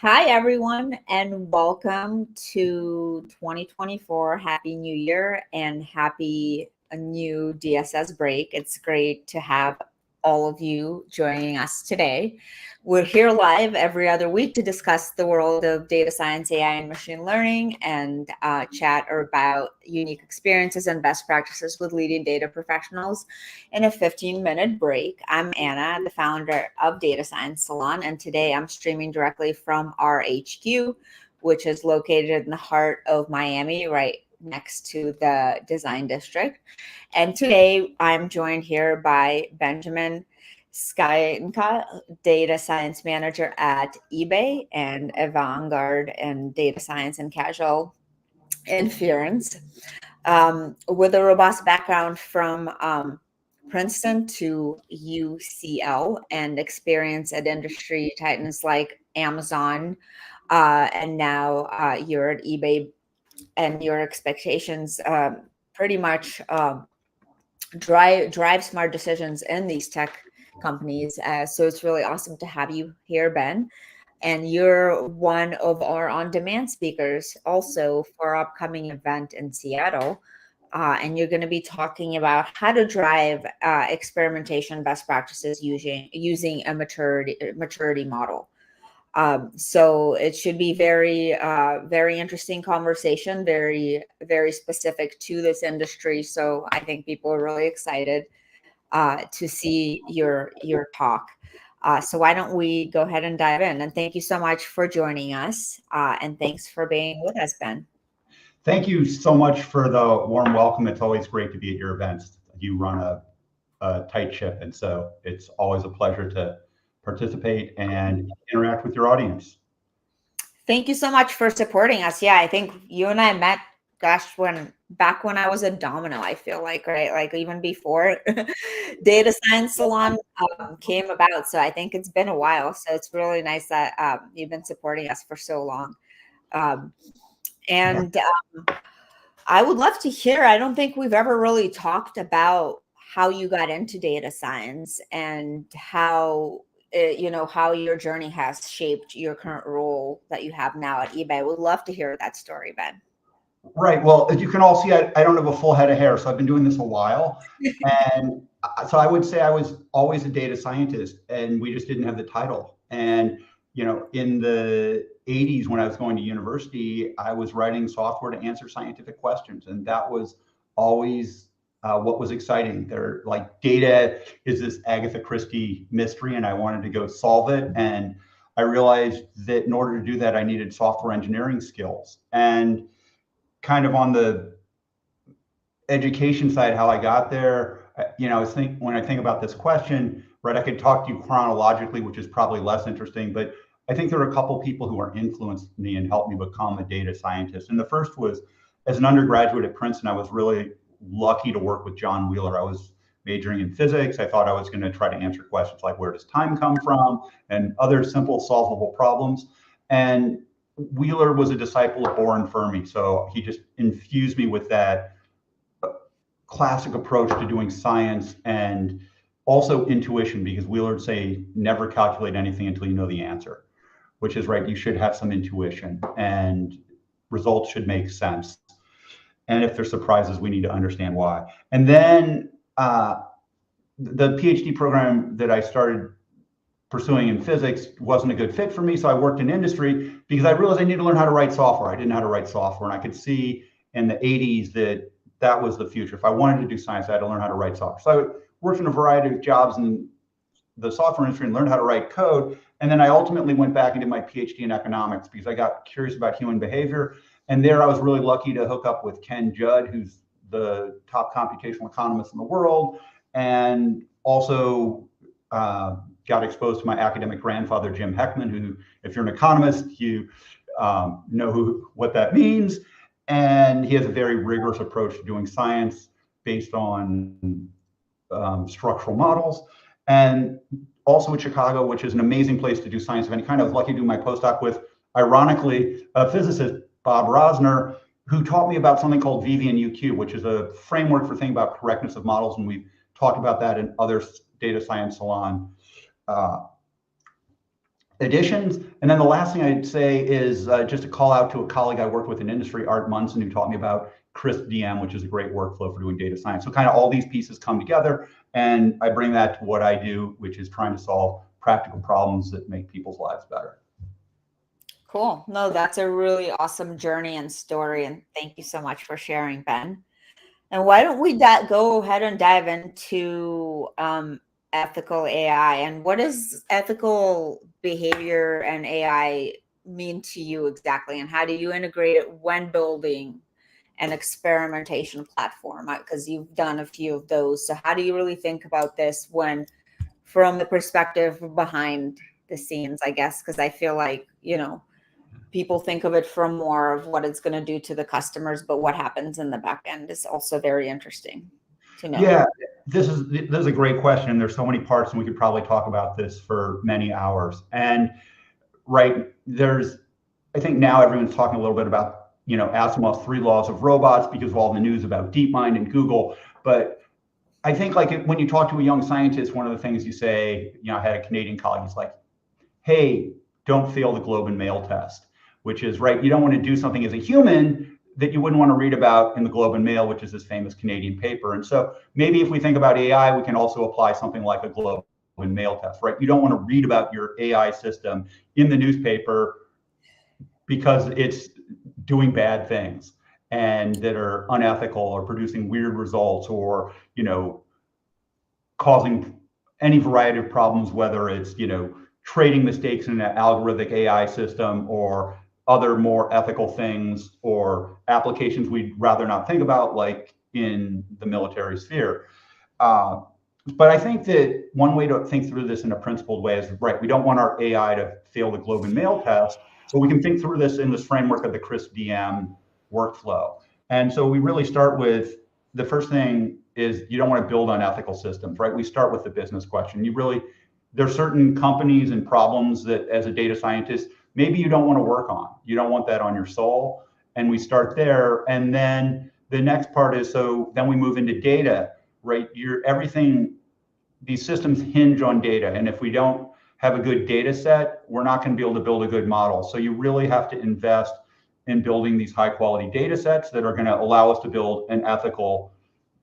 Hi, everyone, and welcome to 2024. Happy New Year and happy new DSS break. It's great to have all of you joining us today. We're here live every other week to discuss the world of data science, AI, and machine learning and chat about unique experiences and best practices with leading data professionals in a 15-minute break. I'm Anna, the founder of Data Science Salon, and today I'm streaming directly from our HQ, which is located in the heart of Miami, right next to the design district. And today I'm joined here by Benjamin Skrainka, data science manager at eBay, and Vanguard and data science and casual inference, with a robust background from Princeton to UCL and experience at industry titans like Amazon, and now you're at eBay, and your expectations pretty much drive smart decisions in these tech companies. So it's really awesome to have you here, Ben. And you're one of our on-demand speakers also for our upcoming event in Seattle. And you're going to be talking about how to drive experimentation best practices using a maturity model. So it should be very interesting conversation, very specific to this industry. So I think people are really excited to see your talk. So why don't we go ahead and dive in? And thank you so much for joining us. And thanks for being with us, Ben. Thank you so much for the warm welcome. It's always great to be at your events. You run a tight ship, and so it's always a pleasure to participate and interact with your audience. Thank you so much for supporting us. Yeah, I think you and I met, gosh, back when I was a Domino, I feel like, right? Like even before Data Science Salon came about. So I think it's been a while. So it's really nice that you've been supporting us for so long. And I would love to hear, I don't think we've ever really talked about how you got into data science and how how your journey has shaped your current role that you have now at eBay. I would love to hear that story, Ben. Right. Well, as you can all see, I don't have a full head of hair, so I've been doing this a while. And so I would say I was always a data scientist, and we just didn't have the title. And, in the 80s, when I was going to university, I was writing software to answer scientific questions. And that was always what was exciting. There, like, data is this Agatha Christie mystery, and I wanted to go solve it. And I realized that in order to do that, I needed software engineering skills. And kind of on the education side, how I got there, when I think about this question, right, I could talk to you chronologically, which is probably less interesting, but I think there are a couple people who are influenced me and helped me become a data scientist. And the first was, as an undergraduate at Princeton, I was really lucky to work with John Wheeler. I was majoring in physics. I thought I was going to try to answer questions like, where does time come from, and other simple solvable problems. And Wheeler was a disciple of Bohr and Fermi, so he just infused me with that classic approach to doing science, and also intuition, because Wheeler would say, never calculate anything until you know the answer, which is right. You should have some intuition, and results should make sense. And if there's surprises, we need to understand why. And then the PhD program that I started pursuing in physics wasn't a good fit for me. So I worked in industry because I realized I needed to learn how to write software. I didn't know how to write software. And I could see in the 80s that was the future. If I wanted to do science, I had to learn how to write software. So I worked in a variety of jobs in the software industry and learned how to write code. And then I ultimately went back and did my PhD in economics because I got curious about human behavior. And there I was really lucky to hook up with Ken Judd, who's the top computational economist in the world, and also got exposed to my academic grandfather, Jim Heckman, who, if you're an economist, you know what that means. And he has a very rigorous approach to doing science based on structural models. And also at Chicago, which is an amazing place to do science of any kind. I was lucky to do my postdoc with, ironically, a physicist, Bob Rosner, who taught me about something called VV and UQ, which is a framework for thinking about correctness of models. And we've talked about that in other Data Science Salon additions. And then the last thing I'd say is just to call out to a colleague I worked with in industry, Art Munson, who taught me about CRISP-DM, which is a great workflow for doing data science. So kind of all these pieces come together, and I bring that to what I do, which is trying to solve practical problems that make people's lives better. Cool. No, that's a really awesome journey and story. And thank you so much for sharing, Ben. And why don't we go ahead and dive into ethical AI, and what does ethical behavior and AI mean to you exactly? And how do you integrate it when building an experimentation platform? Because you've done a few of those. So how do you really think about this when, from the perspective behind the scenes, I guess? Because I feel like, people think of it from more of what it's going to do to the customers, but what happens in the back end is also very interesting to know. Yeah, this is a great question. There's so many parts, and we could probably talk about this for many hours. And right, I think now everyone's talking a little bit about, Asimov's 3 laws of robots because of all the news about DeepMind and Google. But I think when you talk to a young scientist, one of the things you say, I had a Canadian colleague, he's like, hey, don't fail the Globe and Mail test, which is, right, you don't want to do something as a human that you wouldn't want to read about in the Globe and Mail, which is this famous Canadian paper. And so maybe if we think about AI, we can also apply something like a Globe and Mail test, right? You don't want to read about your AI system in the newspaper because it's doing bad things and that are unethical or producing weird results or, causing any variety of problems, whether it's, trading mistakes in an algorithmic AI system or other more ethical things or applications we'd rather not think about, like in the military sphere. But I think that one way to think through this in a principled way is, right, we don't want our AI to fail the Globe and Mail test, so we can think through this in this framework of the CRISP-DM workflow. And so we really start with, the first thing is you don't want to build unethical systems, right? We start with the business question. There's certain companies and problems that as a data scientist, maybe you don't want to work on. You don't want that on your soul. And we start there. And then the next part is, so then we move into data, right? These systems hinge on data. And if we don't have a good data set, we're not going to be able to build a good model. So you really have to invest in building these high quality data sets that are going to allow us to build an ethical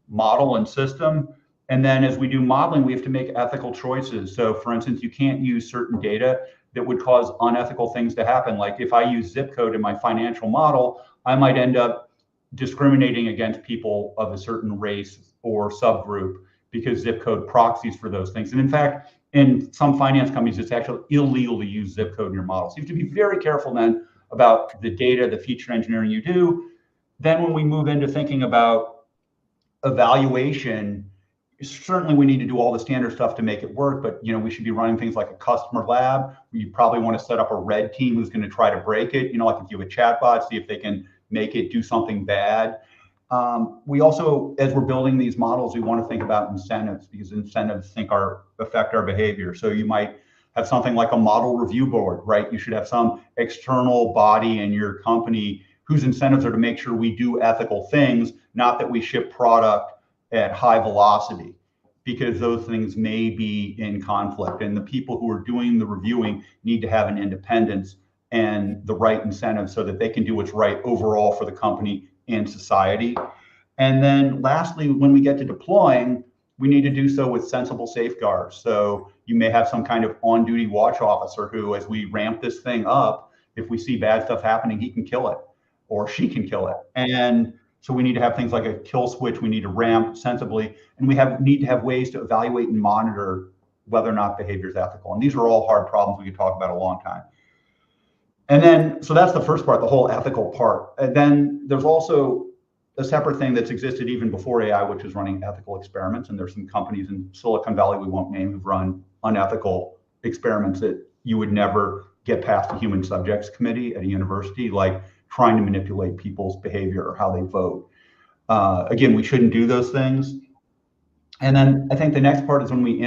model and system. And then as we do modeling, we have to make ethical choices. So for instance, you can't use certain data that would cause unethical things to happen. Like if I use zip code in my financial model, I might end up discriminating against people of a certain race or subgroup because zip code proxies for those things. And in fact, in some finance companies, it's actually illegal to use zip code in your model. So you have to be very careful then about the data, the feature engineering you do. Then when we move into thinking about evaluation, certainly we need to do all the standard stuff to make it work, but we should be running things like a customer lab. You probably want to set up a red team who's going to try to break it. Like if you have a chatbot, see if they can make it do something bad. We also, as we're building these models, we want to think about incentives because incentives affect our behavior. So you might have something like a model review board, right? You should have some external body in your company whose incentives are to make sure we do ethical things, not that we ship product at high velocity, because those things may be in conflict. And the people who are doing the reviewing need to have an independence and the right incentives so that they can do what's right overall for the company and society. And then lastly, when we get to deploying, we need to do so with sensible safeguards. So you may have some kind of on-duty watch officer who, as we ramp this thing up, if we see bad stuff happening, he can kill it or she can kill it. And so we need to have things like a kill switch. We need to ramp sensibly, and we need to have ways to evaluate and monitor whether or not behavior is ethical. And these are all hard problems we could talk about a long time. And then, so that's the first part, the whole ethical part. And then there's also a separate thing that's existed even before AI, which is running ethical experiments. And there's some companies in Silicon Valley we won't name who've run unethical experiments that you would never get past the human subjects committee at a university, like trying to manipulate people's behavior or how they vote. Again, we shouldn't do those things. And then I think the next part is when we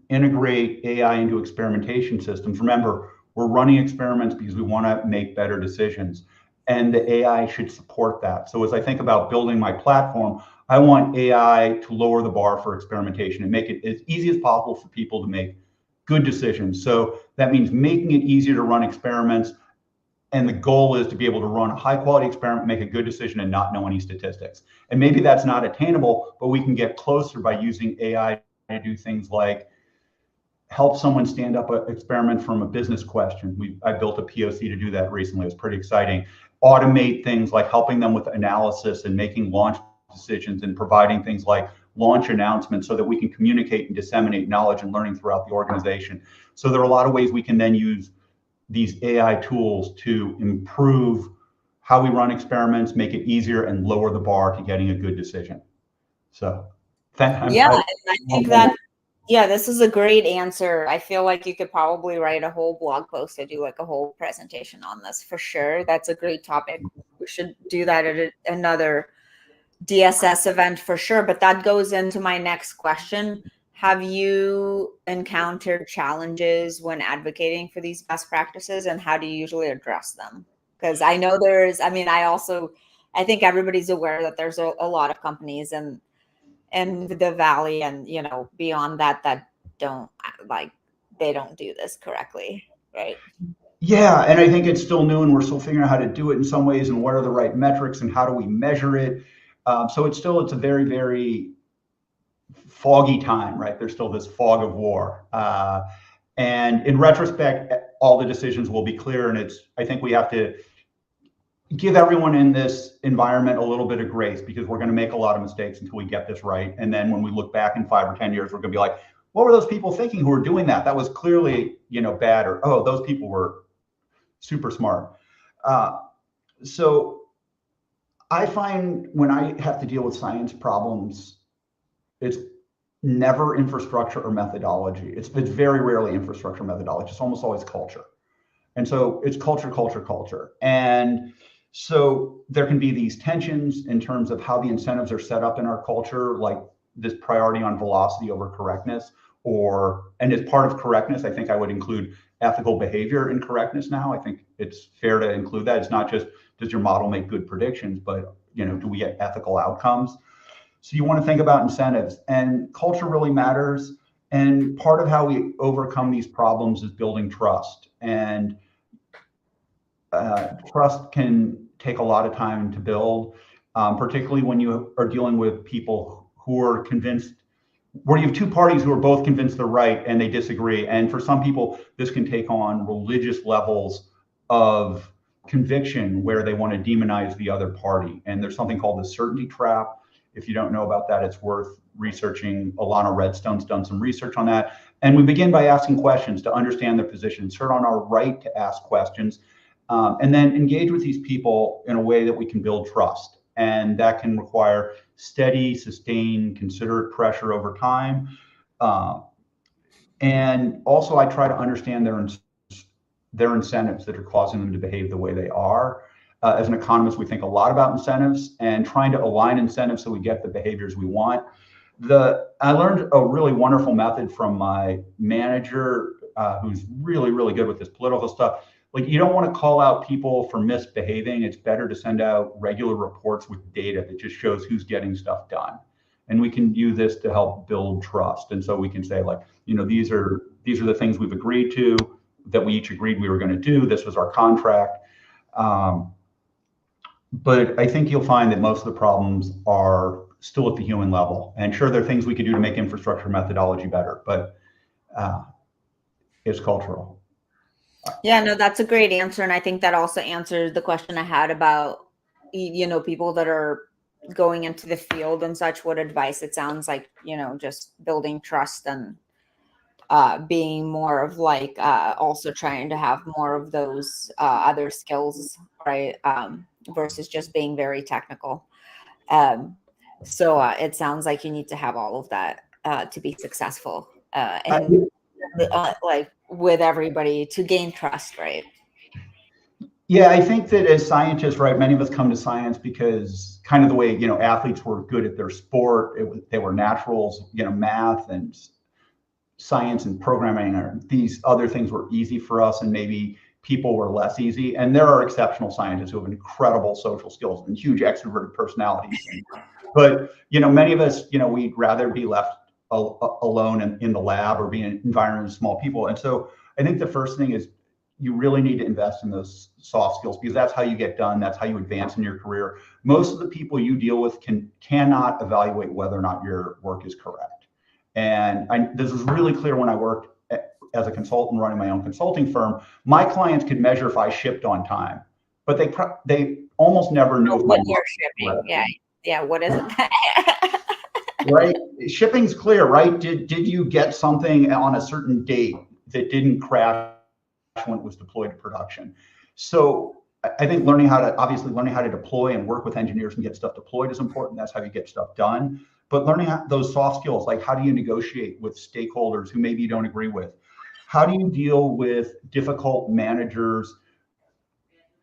integrate AI into experimentation systems. Remember, we're running experiments because we want to make better decisions, and the AI should support that. So as I think about building my platform, I want AI to lower the bar for experimentation and make it as easy as possible for people to make good decisions. So That means making it easier to run experiments. And the goal is to be able to run a high quality experiment, make a good decision, and not know any statistics. And maybe that's not attainable, but we can get closer by using AI to do things like help someone stand up an experiment from a business question. I built a POC to do that recently. It was pretty exciting. Automate things like helping them with analysis and making launch decisions and providing things like launch announcements so that we can communicate and disseminate knowledge and learning throughout the organization. So there are a lot of ways we can then use these AI tools to improve how we run experiments, make it easier, and lower the bar to getting a good decision. So, I think that, yeah, this is a great answer. I feel like you could probably write a whole blog post to do like a whole presentation on this for sure. That's a great topic. We should do that at another DSS event for sure. But that goes into my next question. Have you encountered challenges when advocating for these best practices, and how do you usually address them? Because I know I think everybody's aware that there's a lot of companies and the Valley and, beyond that don't they don't do this correctly, right? Yeah, and I think it's still new and we're still figuring out how to do it in some ways and what are the right metrics and how do we measure it. So it's a very, very foggy time, right? There's still this fog of war. And in retrospect, all the decisions will be clear. And I think we have to give everyone in this environment a little bit of grace because we're going to make a lot of mistakes until we get this right. And then when we look back in 5 or 10 years, we're going to be like, what were those people thinking who were doing that? That was clearly, bad, or, oh, those people were super smart. So I find when I have to deal with science problems, it's never infrastructure or methodology. It's very rarely infrastructure methodology. It's almost always culture. And so it's culture, culture, culture. And so there can be these tensions in terms of how the incentives are set up in our culture, like this priority on velocity over correctness, and as part of correctness, I think I would include ethical behavior in correctness now. I think it's fair to include that. It's not just, does your model make good predictions, but, do we get ethical outcomes? So you want to think about incentives, and culture really matters. And part of how we overcome these problems is building trust. And trust can take a lot of time to build, particularly when you are dealing with people who are convinced, where you have two parties who are both convinced they're right and they disagree. And for some people, this can take on religious levels of conviction where they want to demonize the other party. And there's something called the certainty trap. If you don't know about that, it's worth researching. Alana Redstone's done some research on that. And we begin by asking questions to understand their position, insert on our right to ask questions, and then engage with these people in a way that we can build trust. And that can require steady, sustained, considerate pressure over time. And also I try to understand their incentives that are causing them to behave the way they are. As an economist, we think a lot about incentives and trying to align incentives so we get the behaviors we want. I learned a really wonderful method from my manager, who's really, really good with this political stuff. Like, you don't want to call out people for misbehaving. It's better to send out regular reports with data that just shows who's getting stuff done. And we can use this to help build trust. And so we can say, like, these are the things we've agreed to, that we each agreed we were going to do. This was our contract. But I think you'll find that most of the problems are still at the human level. And sure, there are things we could do to make infrastructure methodology better, but it's cultural. Yeah, no, that's a great answer. And I think that also answers the question I had about, people that are going into the field and such, what advice. It sounds like, just building trust and being more of like also trying to have more of those other skills, right? Versus just being very technical. So it sounds like you need to have all of that to be successful and like with everybody to gain trust, right? Yeah, I think that as scientists, right, many of us come to science because kind of the way, athletes were good at their sport, they were naturals, math and science and programming, or these other things were easy for us, and maybe people were less easy. And there are exceptional scientists who have incredible social skills and huge extroverted personalities. But, many of us, we'd rather be left alone in the lab or be in an environment of small people. And so I think the first thing is you really need to invest in those soft skills, because that's how you get done. That's how you advance in your career. Most of the people you deal with cannot evaluate whether or not your work is correct. And this is really clear when I worked as a consultant running my own consulting firm. My clients could measure if I shipped on time, but they almost never knew if my what you're shipping. Yeah. What is it? Right? Shipping's clear, right? Did you get something on a certain date that didn't crash when it was deployed to production? So I think learning how to deploy and work with engineers and get stuff deployed is important. That's how you get stuff done. But learning those soft skills, like how do you negotiate with stakeholders who maybe you don't agree with? How do you deal with difficult managers,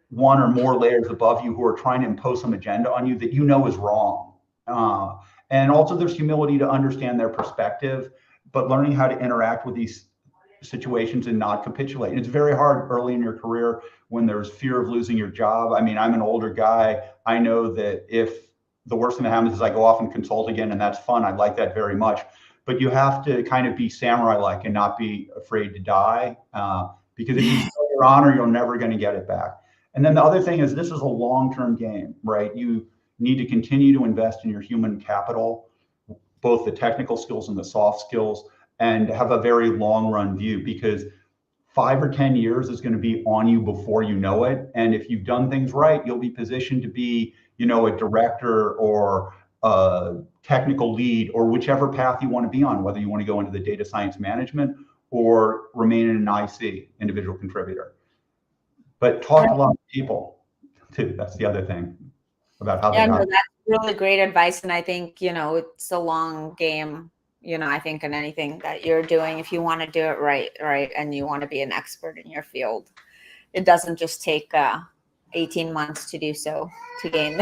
one or more layers above you, who are trying to impose some agenda on you that you know is wrong? And also there's humility to understand their perspective, but learning how to interact with these situations and not capitulate. And it's very hard early in your career when there's fear of losing your job. I mean, I'm an older guy. I know that if the worst thing that happens is I go off and consult again, and that's fun. I like that very much. But you have to kind of be samurai-like and not be afraid to die, because if you sell your honor, you're never going to get it back. And then the other thing is, this is a long-term game, right? You need to continue to invest in your human capital, both the technical skills and the soft skills, and have a very long run view, because 5 or 10 years is going to be on you before you know it. And if you've done things right, you'll be positioned to be, a director or a technical lead, or whichever path you want to be on, whether you want to go into the data science management or remain in an IC, individual contributor. But talk to a lot of people too. That's the other thing about how they are. That's really great advice. And I think, it's a long game, I think in anything that you're doing, if you want to do it right, and you want to be an expert in your field, it doesn't just take 18 months to do so, to gain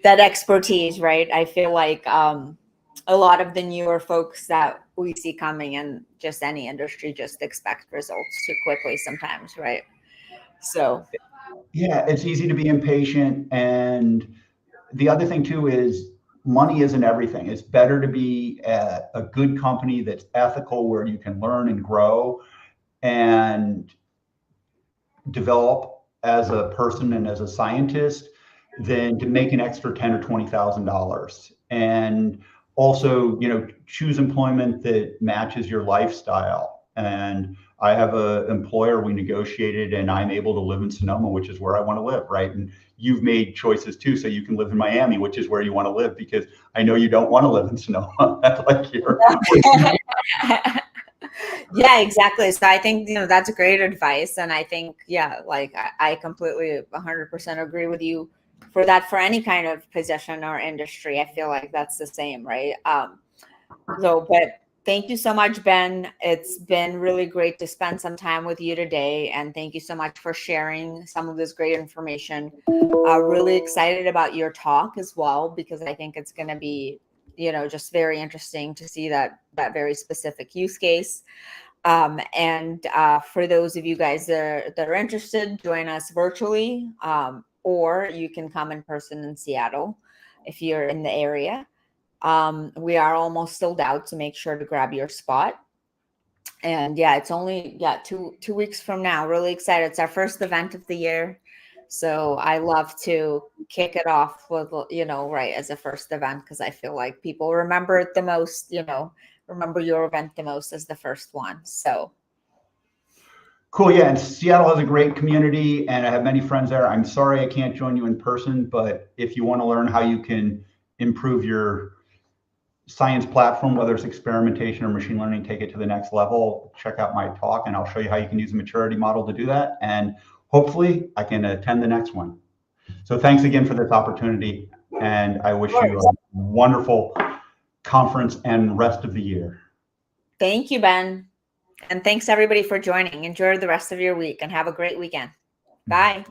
that expertise, right? I feel like a lot of the newer folks that we see coming in just any industry just expect results too quickly sometimes, right? So yeah, it's easy to be impatient. And the other thing too is, money isn't everything. It's better to be at a good company that's ethical, where you can learn and grow and develop as a person and as a scientist, than to make an extra $10,000 or $20,000. And also, choose employment that matches your lifestyle. And I have an employer we negotiated, and I'm able to live in Sonoma, which is where I want to live, right? And you've made choices too, so you can live in Miami, which is where you want to live, because I know you don't want to live in Sonoma. That's like your yeah, exactly. So I think, that's great advice. And I think, I completely 100% agree with you for that, for any kind of position or industry. I feel like that's the same, right? But thank you so much, Ben. It's been really great to spend some time with you today. And thank you so much for sharing some of this great information. Really excited about your talk as well, because I think it's going to be, just very interesting to see that very specific use case. And for those of you guys that are interested, join us virtually, or you can come in person in Seattle if you're in the area. We are almost sold out, so make sure to grab your spot. And it's only 2 weeks from now. Really excited. It's our first event of the year. So I love to kick it off with, right as a first event, because I feel like people remember it the most, remember your event the most as the first one. So cool. Yeah, and Seattle has a great community, and I have many friends there. I'm sorry I can't join you in person, but if you want to learn how you can improve your science platform, whether it's experimentation or machine learning, take it to the next level, check out my talk, and I'll show you how you can use a maturity model to do that. And hopefully I can attend the next one. So thanks again for this opportunity, and I wish you a wonderful conference and rest of the year. Thank you, Ben. And thanks everybody for joining. Enjoy the rest of your week and have a great weekend. Bye.